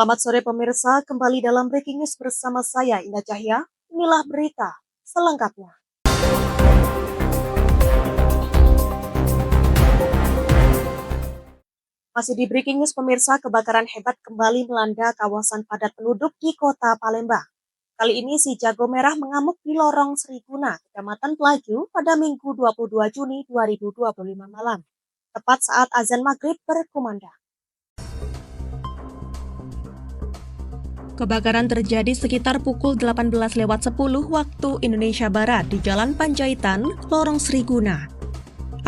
Selamat sore pemirsa, kembali dalam Breaking News bersama saya Indah Cahya. Inilah berita selengkapnya. Masih di Breaking News pemirsa, kebakaran hebat kembali melanda kawasan padat penduduk di kota Palembang. Kali ini si jago merah mengamuk di lorong Seriguna, Kecamatan Pelaju pada Minggu 22 Juni 2025 malam, tepat saat azan maghrib berkumandang. Kebakaran terjadi sekitar pukul 18.10 waktu Indonesia Barat di Jalan Panjaitan, Lorong Seriguna.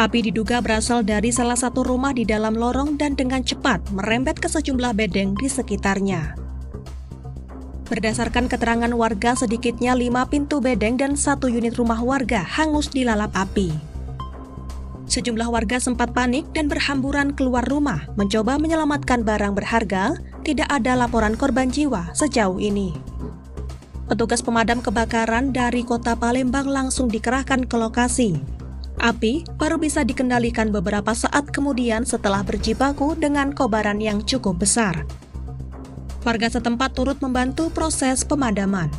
Api diduga berasal dari salah satu rumah di dalam lorong dan dengan cepat merembet ke sejumlah bedeng di sekitarnya. Berdasarkan keterangan warga, sedikitnya 5 pintu bedeng dan 1 unit rumah warga hangus dilalap api. Sejumlah warga sempat panik dan berhamburan keluar rumah mencoba menyelamatkan barang berharga. Tidak ada laporan korban jiwa sejauh ini. Petugas pemadam kebakaran dari kota Palembang langsung dikerahkan ke lokasi. Api baru bisa dikendalikan beberapa saat kemudian setelah berjibaku dengan kobaran yang cukup besar. Warga setempat turut membantu proses pemadaman.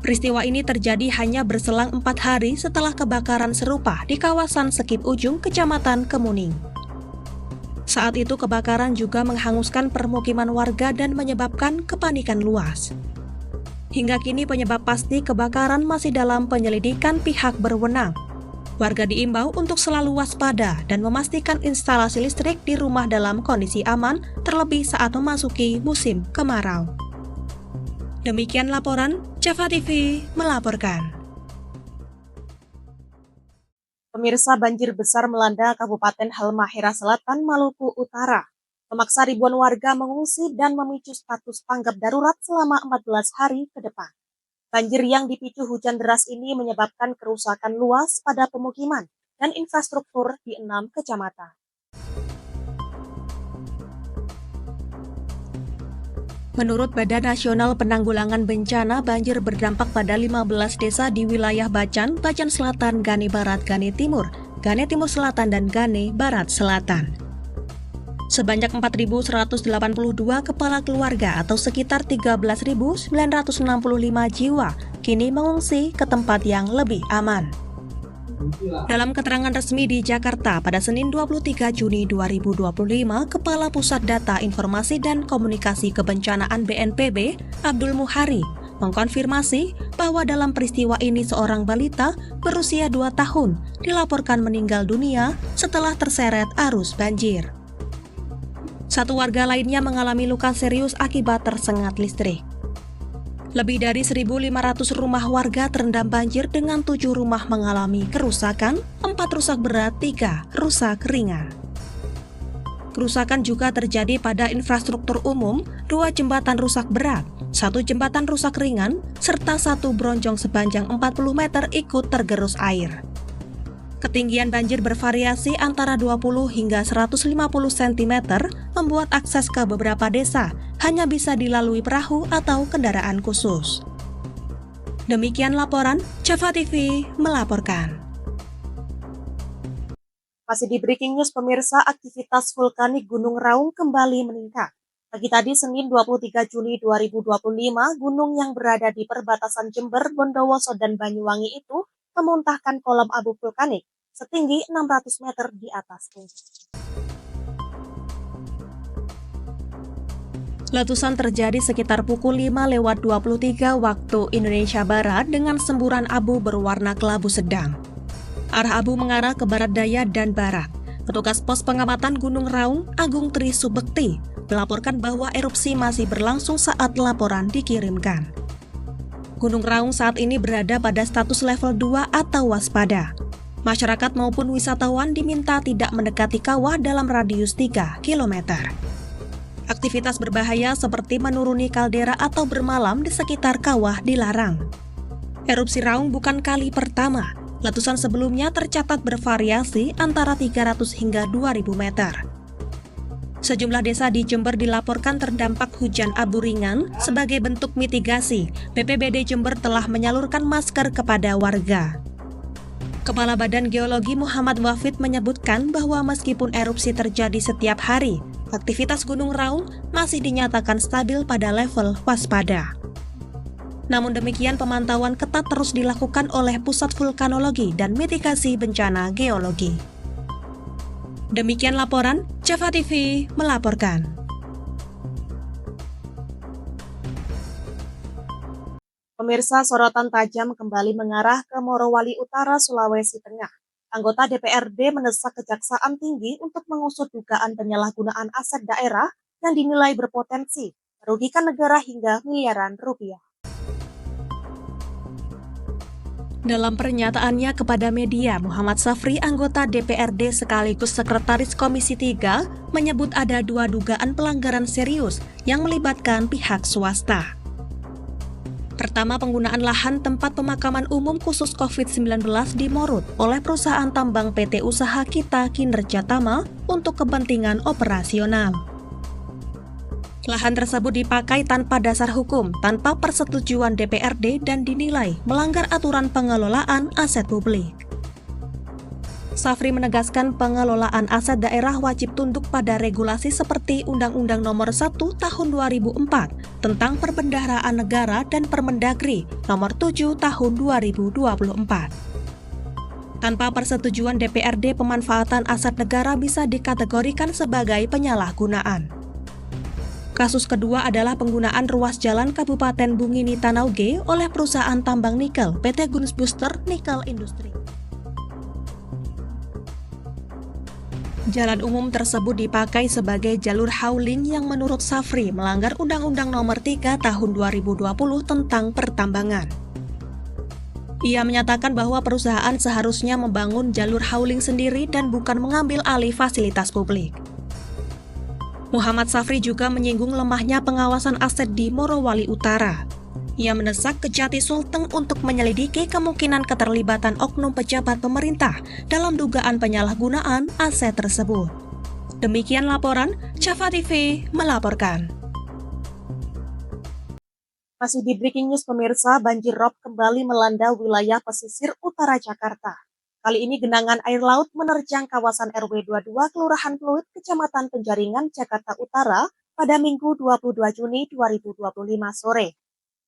Peristiwa ini terjadi hanya berselang 4 hari setelah kebakaran serupa di kawasan Sekip Ujung, Kecamatan Kemuning. Saat itu kebakaran juga menghanguskan permukiman warga dan menyebabkan kepanikan luas. Hingga kini penyebab pasti kebakaran masih dalam penyelidikan pihak berwenang. Warga diimbau untuk selalu waspada dan memastikan instalasi listrik di rumah dalam kondisi aman, terlebih saat memasuki musim kemarau. Demikian laporan, Java TV melaporkan. Pemirsa, banjir besar melanda Kabupaten Halmahera Selatan, Maluku Utara. Memaksa ribuan warga mengungsi dan memicu status tanggap darurat selama 14 hari ke depan. Banjir yang dipicu hujan deras ini menyebabkan kerusakan luas pada pemukiman dan infrastruktur di 6 kecamatan. Menurut Badan Nasional Penanggulangan Bencana, banjir berdampak pada 15 desa di wilayah Bacan, Bacan Selatan, Gane Barat, Gane Timur Selatan, dan Gane Barat Selatan. Sebanyak 4.182 kepala keluarga atau sekitar 13.965 jiwa kini mengungsi ke tempat yang lebih aman. Dalam keterangan resmi di Jakarta pada Senin 23 Juni 2025, Kepala Pusat Data Informasi dan Komunikasi Kebencanaan BNPB, Abdul Muhari, mengkonfirmasi bahwa dalam peristiwa ini seorang balita berusia 2 tahun dilaporkan meninggal dunia setelah terseret arus banjir. Satu warga lainnya mengalami luka serius akibat tersengat listrik. Lebih dari 1.500 rumah warga terendam banjir dengan 7 rumah mengalami kerusakan, 4 rusak berat, 3 rusak ringan. Kerusakan juga terjadi pada infrastruktur umum, 2 jembatan rusak berat, 1 jembatan rusak ringan, serta 1 bronjong sepanjang 40 meter ikut tergerus air. Ketinggian banjir bervariasi antara 20 hingga 150 cm, membuat akses ke beberapa desa hanya bisa dilalui perahu atau kendaraan khusus. Demikian laporan, Java TV melaporkan. Masih di Breaking News pemirsa, aktivitas vulkanik Gunung Raung kembali meningkat. Pagi tadi Senin 23 Juni 2025, gunung yang berada di perbatasan Jember, Bondowoso, dan Banyuwangi itu memuntahkan kolom abu vulkanik setinggi 600 meter di atas puncak. Letusan terjadi sekitar pukul 5:23 waktu Indonesia Barat dengan semburan abu berwarna kelabu sedang. Arah abu mengarah ke barat daya dan barat. Petugas pos pengamatan Gunung Raung, Agung Tri Subekti, melaporkan bahwa erupsi masih berlangsung saat laporan dikirimkan. Gunung Raung saat ini berada pada status level 2 atau waspada. Masyarakat maupun wisatawan diminta tidak mendekati kawah dalam radius 3 km. Aktivitas berbahaya seperti menuruni kaldera atau bermalam di sekitar kawah dilarang. Erupsi Raung bukan kali pertama. Letusan sebelumnya tercatat bervariasi antara 300 hingga 2.000 meter. Sejumlah desa di Jember dilaporkan terdampak hujan abu ringan. Sebagai bentuk mitigasi, BPBD Jember telah menyalurkan masker kepada warga. Kepala Badan Geologi Muhammad Wafid menyebutkan bahwa meskipun erupsi terjadi setiap hari, aktivitas Gunung Raung masih dinyatakan stabil pada level waspada. Namun demikian, pemantauan ketat terus dilakukan oleh Pusat Vulkanologi dan Mitigasi Bencana Geologi. Demikian laporan, Java TV melaporkan. Pemirsa, sorotan tajam kembali mengarah ke Morowali Utara, Sulawesi Tengah. Anggota DPRD mendesak Kejaksaan Tinggi untuk mengusut dugaan penyalahgunaan aset daerah yang dinilai berpotensi merugikan negara hingga miliaran rupiah. Dalam pernyataannya kepada media, Muhammad Safri, anggota DPRD sekaligus Sekretaris Komisi 3, menyebut ada 2 dugaan pelanggaran serius yang melibatkan pihak swasta. Pertama, penggunaan lahan tempat pemakaman umum khusus COVID-19 di Morut oleh perusahaan tambang PT Usaha Kita Kinerja Tama untuk kepentingan operasional. Lahan tersebut dipakai tanpa dasar hukum, tanpa persetujuan DPRD dan dinilai melanggar aturan pengelolaan aset publik. Safri menegaskan pengelolaan aset daerah wajib tunduk pada regulasi seperti Undang-Undang Nomor 1 Tahun 2004 tentang Perbendaharaan Negara dan Permendagri Nomor 7 Tahun 2024. Tanpa persetujuan DPRD, pemanfaatan aset negara bisa dikategorikan sebagai penyalahgunaan. Kasus kedua adalah penggunaan ruas jalan Kabupaten Bungini Tanauge oleh perusahaan tambang nikel PT Gunsbooster Nickel Industry. Jalan umum tersebut dipakai sebagai jalur hauling yang menurut Safri melanggar Undang-Undang Nomor 3 Tahun 2020 tentang pertambangan. Ia menyatakan bahwa perusahaan seharusnya membangun jalur hauling sendiri dan bukan mengambil alih fasilitas publik. Muhammad Safri juga menyinggung lemahnya pengawasan aset di Morowali Utara. Ia mendesak Kejati Sulteng untuk menyelidiki kemungkinan keterlibatan oknum pejabat pemerintah dalam dugaan penyalahgunaan aset tersebut. Demikian laporan, Java TV melaporkan. Masih di Breaking News pemirsa, banjir rob kembali melanda wilayah pesisir utara Jakarta. Kali ini genangan air laut menerjang kawasan RW 22 Kelurahan Pluit, Kecamatan Penjaringan, Jakarta Utara pada Minggu 22 Juni 2025 sore.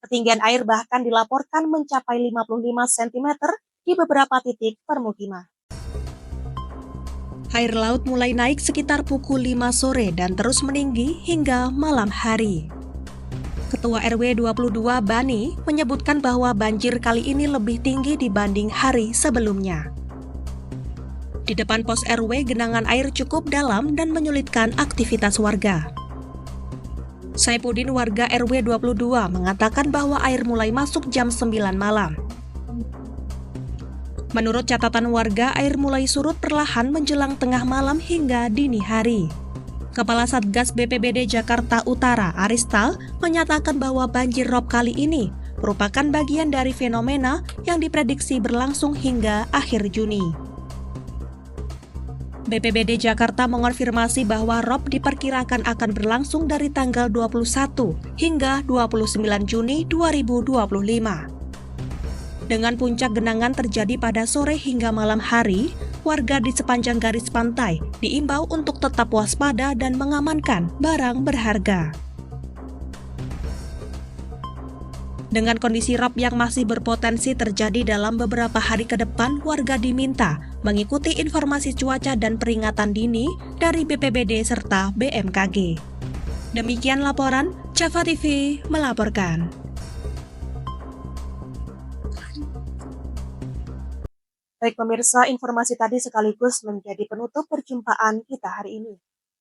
Ketinggian air bahkan dilaporkan mencapai 55 cm di beberapa titik permukiman. Air laut mulai naik sekitar pukul 5 sore dan terus meninggi hingga malam hari. Ketua RW 22 Bani menyebutkan bahwa banjir kali ini lebih tinggi dibanding hari sebelumnya. Di depan pos RW, genangan air cukup dalam dan menyulitkan aktivitas warga. Saipudin, warga RW 22, mengatakan bahwa air mulai masuk jam 9 malam. Menurut catatan warga, air mulai surut perlahan menjelang tengah malam hingga dini hari. Kepala Satgas BPBD Jakarta Utara, Aristal, menyatakan bahwa banjir rob kali ini merupakan bagian dari fenomena yang diprediksi berlangsung hingga akhir Juni. BPBD Jakarta mengonfirmasi bahwa rob diperkirakan akan berlangsung dari tanggal 21 hingga 29 Juni 2025. Dengan puncak genangan terjadi pada sore hingga malam hari, warga di sepanjang garis pantai diimbau untuk tetap waspada dan mengamankan barang berharga. Dengan kondisi rob yang masih berpotensi terjadi dalam beberapa hari ke depan, warga diminta mengikuti informasi cuaca dan peringatan dini dari BPBD serta BMKG. Demikian laporan, Java TV melaporkan. Baik pemirsa, informasi tadi sekaligus menjadi penutup perjumpaan kita hari ini.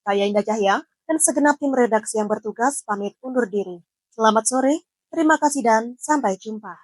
Saya Indah Cahya dan segenap tim redaksi yang bertugas pamit undur diri. Selamat sore. Terima kasih dan sampai jumpa.